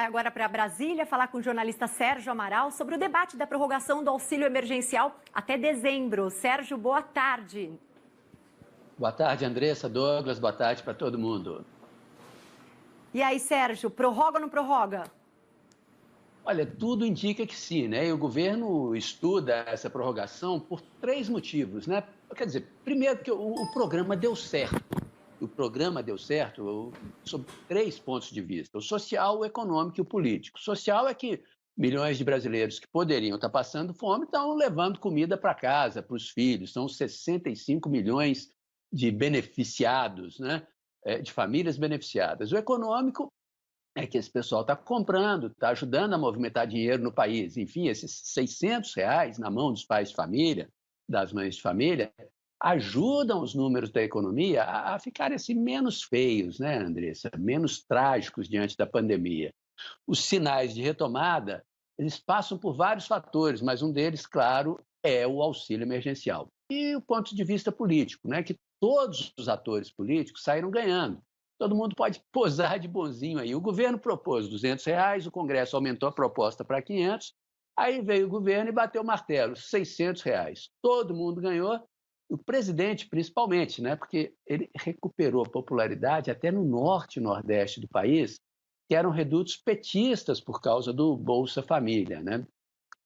vai agora para Brasília falar com o jornalista Sérgio Amaral sobre o debate da prorrogação do auxílio emergencial até dezembro. Sérgio, boa tarde. Boa tarde, Andressa, Douglas, boa tarde para todo mundo. E aí, Sérgio, prorroga ou não prorroga? Olha, tudo indica que sim, né? E o governo estuda essa prorrogação por três motivos, né? Quer dizer, primeiro, que o programa deu certo. O programa deu certo sob três pontos de vista: o social, o econômico e o político. O social é que milhões de brasileiros que poderiam estar passando fome estão levando comida para casa, para os filhos. São 65 milhões de beneficiados, né? De famílias beneficiadas. O econômico é que esse pessoal está comprando, está ajudando a movimentar dinheiro no país. Enfim, esses R$ 600 na mão dos pais de família, das mães de família, ajudam os números da economia a ficarem assim menos feios, né, Andressa? Menos trágicos diante da pandemia. Os sinais de retomada, eles passam por vários fatores, mas um deles, claro, é o auxílio emergencial. E o ponto de vista político, né, que todos os atores políticos saíram ganhando. Todo mundo pode posar de bonzinho aí. O governo propôs R$ 200, o Congresso aumentou a proposta para 500, aí veio o governo e bateu o martelo, R$ 600. Todo mundo ganhou, o presidente principalmente, né, porque ele recuperou popularidade até no norte e nordeste do país, que eram redutos petistas por causa do Bolsa Família, né?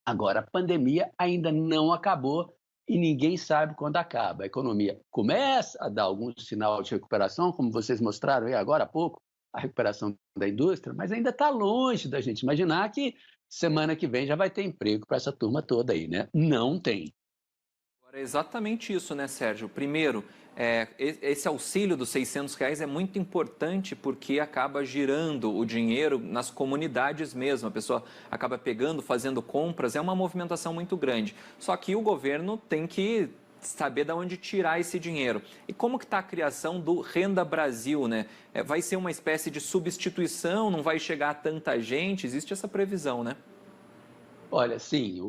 Agora, a pandemia ainda não acabou e ninguém sabe quando acaba. A economia começa a dar algum sinal de recuperação, como vocês mostraram aí agora há pouco, a recuperação da indústria, mas ainda está longe da gente imaginar que semana que vem já vai ter emprego para essa turma toda aí, né? Não tem. Agora, é exatamente isso, né, Sérgio? Primeiro, esse auxílio dos R$ 600 é muito importante porque acaba girando o dinheiro nas comunidades mesmo. A pessoa acaba pegando, fazendo compras, é uma movimentação muito grande. Só que o governo tem que saber de onde tirar esse dinheiro. E como que está a criação do Renda Brasil, né? Vai ser uma espécie de substituição, não vai chegar a tanta gente? Existe essa previsão, né? Olha, sim,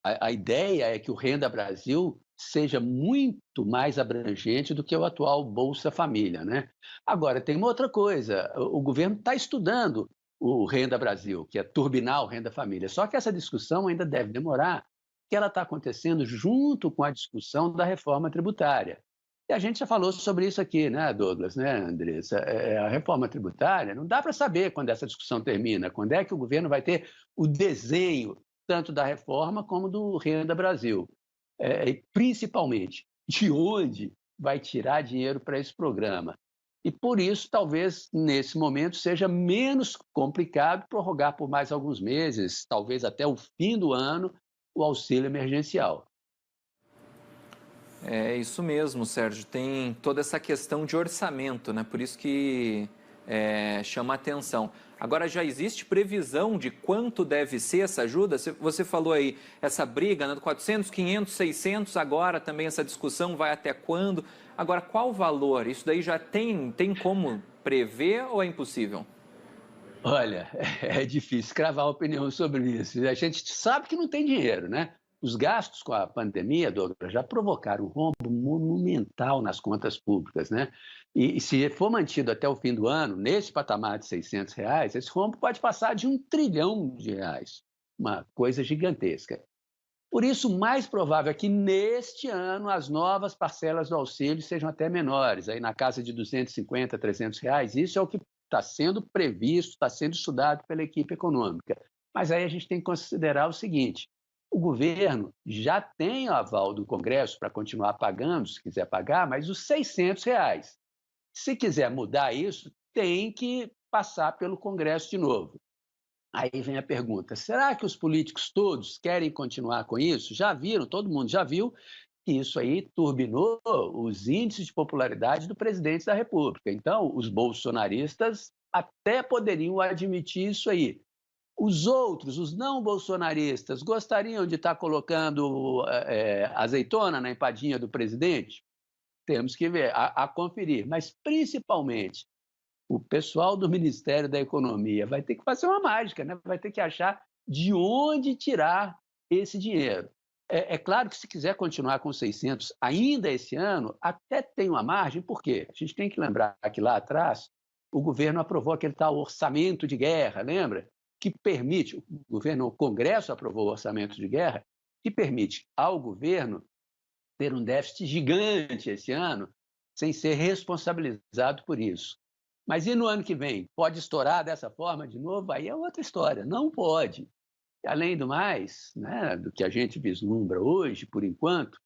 a ideia é que o Renda Brasil seja muito mais abrangente do que o atual Bolsa Família, né? Agora, tem uma outra coisa, o governo está estudando o Renda Brasil, que é turbinar o Renda Família, só que essa discussão ainda deve demorar, porque ela está acontecendo junto com a discussão da reforma tributária. E a gente já falou sobre isso aqui, né, Douglas, né, Andressa? A reforma tributária, não dá para saber quando essa discussão termina, quando é que o governo vai ter o desenho tanto da reforma como do Renda Brasil. E principalmente, de onde vai tirar dinheiro para esse programa. E por isso, talvez, nesse momento, seja menos complicado prorrogar por mais alguns meses, talvez até o fim do ano, o auxílio emergencial. É isso mesmo, Sérgio. Tem toda essa questão de orçamento, né? Por isso que chama a atenção. Agora, já existe previsão de quanto deve ser essa ajuda? Você falou aí, essa briga, né, do 400, 500, 600, agora também essa discussão vai até quando? Agora, qual o valor? Isso daí já tem como prever ou é impossível? Olha, é difícil cravar opinião sobre isso. A gente sabe que não tem dinheiro, né? Os gastos com a pandemia, Douglas, já provocaram um rombo monumental nas contas públicas, né? E se for mantido até o fim do ano, nesse patamar de R$ 600, esse rombo pode passar de R$ 1 trilhão, uma coisa gigantesca. Por isso, o mais provável é que neste ano as novas parcelas do auxílio sejam até menores, aí na casa de R$ 250, R$ 300. Isso é o que está sendo previsto, está sendo estudado pela equipe econômica. Mas aí a gente tem que considerar o seguinte: o governo já tem o aval do Congresso para continuar pagando, se quiser pagar, mas os R$ 600. Se quiser mudar isso, tem que passar pelo Congresso de novo. Aí vem a pergunta: será que os políticos todos querem continuar com isso? Já viram, todo mundo já viu que isso aí turbinou os índices de popularidade do presidente da República. Então, os bolsonaristas até poderiam admitir isso aí. Os outros, os não bolsonaristas, gostariam de estar colocando azeitona na empadinha do presidente? Temos que ver, a conferir. Mas, principalmente, o pessoal do Ministério da Economia vai ter que fazer uma mágica, né? Vai ter que achar de onde tirar esse dinheiro. É claro que se quiser continuar com 600 ainda esse ano, até tem uma margem, por quê? A gente tem que lembrar que lá atrás o governo aprovou aquele tal orçamento de guerra, lembra? Que permite, o Congresso aprovou o orçamento de guerra, que permite ao governo ter um déficit gigante esse ano, sem ser responsabilizado por isso. Mas e no ano que vem? Pode estourar dessa forma de novo? Aí é outra história. Não pode. Além do mais, né, do que a gente vislumbra hoje, por enquanto,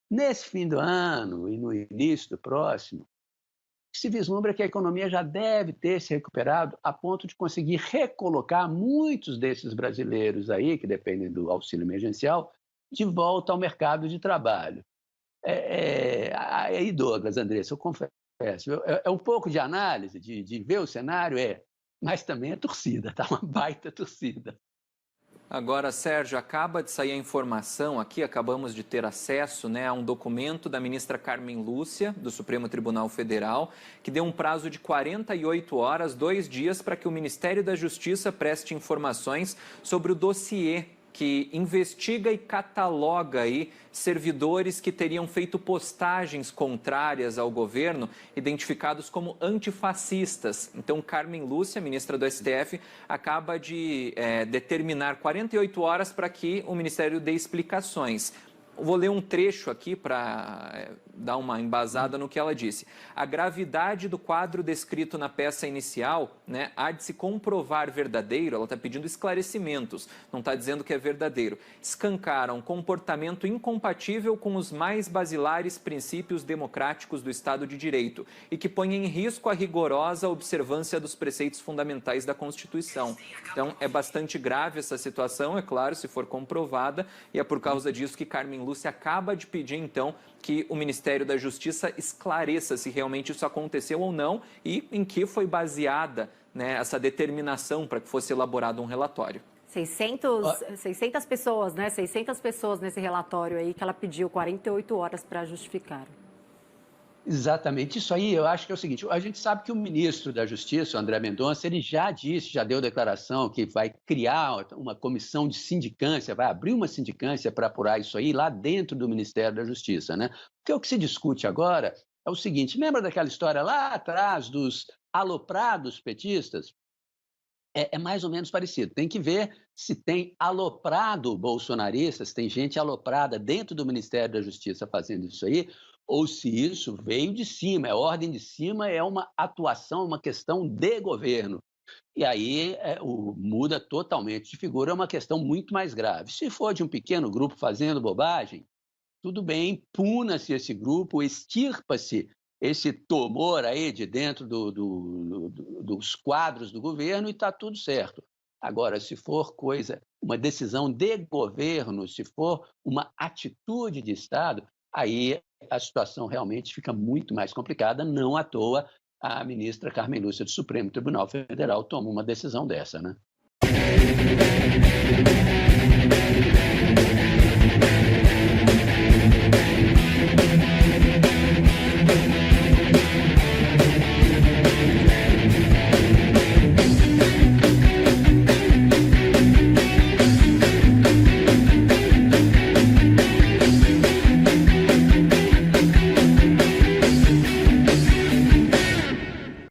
nesse fim do ano e no início do próximo, se vislumbra que a economia já deve ter se recuperado a ponto de conseguir recolocar muitos desses brasileiros aí, que dependem do auxílio emergencial, de volta ao mercado de trabalho. Aí, Douglas, Andressa, eu confesso, é um pouco de análise, de ver o cenário, mas também é torcida, tá? Uma baita torcida. Agora, Sérgio, acaba de sair a informação aqui, acabamos de ter acesso, né, a um documento da ministra Carmen Lúcia, do Supremo Tribunal Federal, que deu um prazo de 48 horas, 2 dias, para que o Ministério da Justiça preste informações sobre o dossiê que investiga e cataloga aí servidores que teriam feito postagens contrárias ao governo, identificados como antifascistas. Então, Carmen Lúcia, ministra do STF, acaba de determinar 48 horas para que o Ministério dê explicações. Vou ler um trecho aqui para dar uma embasada no que ela disse. A gravidade do quadro descrito na peça inicial, né, há de se comprovar verdadeiro, ela está pedindo esclarecimentos, não está dizendo que é verdadeiro, escancara um comportamento incompatível com os mais basilares princípios democráticos do Estado de Direito e que põe em risco a rigorosa observância dos preceitos fundamentais da Constituição. Então, é bastante grave essa situação, é claro, se for comprovada, e é por causa disso que Carmen Lúcia acaba de pedir, então, que o Ministério da Justiça esclareça se realmente isso aconteceu ou não e em que foi baseada, né, essa determinação para que fosse elaborado um relatório. 600 pessoas, né? 600 pessoas nesse relatório aí que ela pediu 48 horas para justificar. Exatamente. Isso aí, eu acho que é o seguinte, a gente sabe que o ministro da Justiça, o André Mendonça, ele já disse, já deu declaração que vai criar uma comissão de sindicância, vai abrir uma sindicância para apurar isso aí lá dentro do Ministério da Justiça, né? Porque o que se discute agora é o seguinte, lembra daquela história lá atrás dos aloprados petistas? É mais ou menos parecido. Tem que ver se tem aloprado bolsonaristas, tem gente aloprada dentro do Ministério da Justiça fazendo isso aí, ou se isso veio de cima, é ordem de cima, é uma atuação, uma questão de governo. E aí muda totalmente de figura, é uma questão muito mais grave. Se for de um pequeno grupo fazendo bobagem, tudo bem, puna-se esse grupo, extirpa-se esse tumor aí de dentro dos quadros do governo e está tudo certo. Agora, se for uma decisão de governo, se for uma atitude de Estado, aí a situação realmente fica muito mais complicada. Não à toa, a ministra Carmen Lúcia do Supremo Tribunal Federal tomou uma decisão dessa, né?